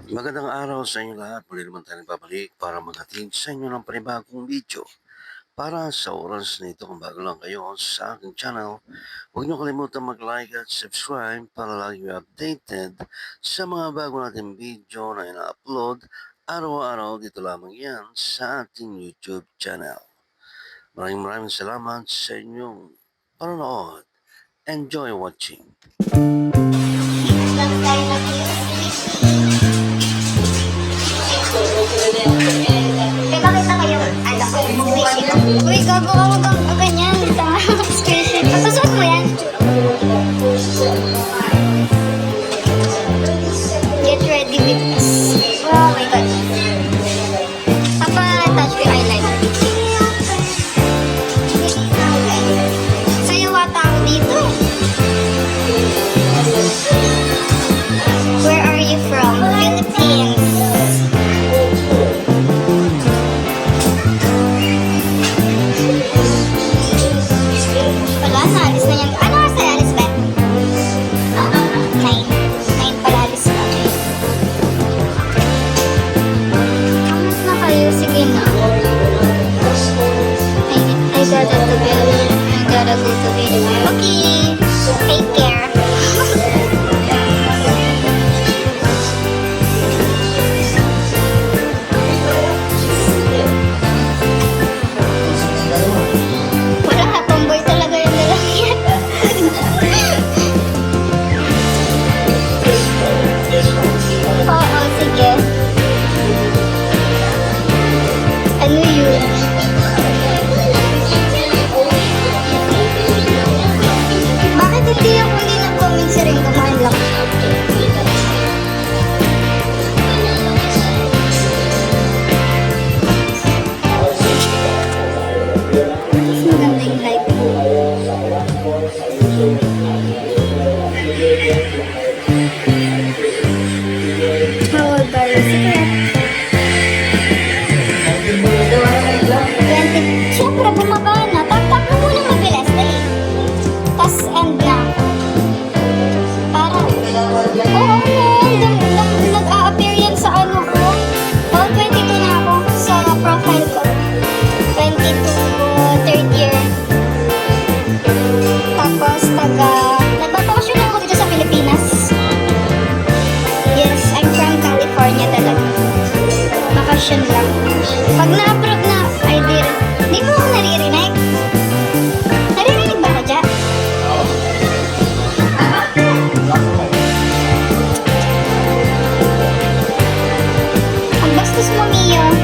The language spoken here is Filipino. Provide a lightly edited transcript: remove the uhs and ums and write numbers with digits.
Magandang araw sa inyo lahat. Muli naman tayo nagbabalik para maghatid sa inyo ng panibagong video. Para sa oras na ito, kung bago lang kayo sa aking channel, huwag niyo kalimutan mag-like at subscribe para lagi kayo updated sa mga bago nating video na ina-upload araw-araw dito lamang yan sa ating YouTube channel. Maraming salamat sa inyong panonood. Enjoy watching. Pinakita ko yung squishy. Uy, gago ka wag kang ganyan. Squishy. Pasusuot mo yan. Get ready with us. Oh my God. Papa-touch ko yung eyeliner. Sayo wata ako dito. Where are you from? Philippines. Wala na, alis na yan. Ano oras tayo alis ba? 9. 9 pala alis na. Kamas na kayo? Sige na. I gotta to bed. I gotta go to bed. Okay. Take care. Wala, tomboy talaga yung lalaki. Oo, sige. Ano yun? Bakit hindi nag-comment si Ring kumain lang? Mas maganda yung light mo. How old are you? Secret. 20. Siyempre, bumaba na. Tap-tap mo muna mabilis. Dali. Tas end na ako. Para. Oo, nag-a-appear yan sa ano ko. Oh, 22 na ako sa profile ko. 22, third year. Tapos, nagbabakasyon ako dito sa Pilipinas. Yes, I'm from California talaga. Bakasyon lang. Pag na-approve na, di mo ako naririnig. Naririnig ba ka dyan? Ang bastos mo, Mio.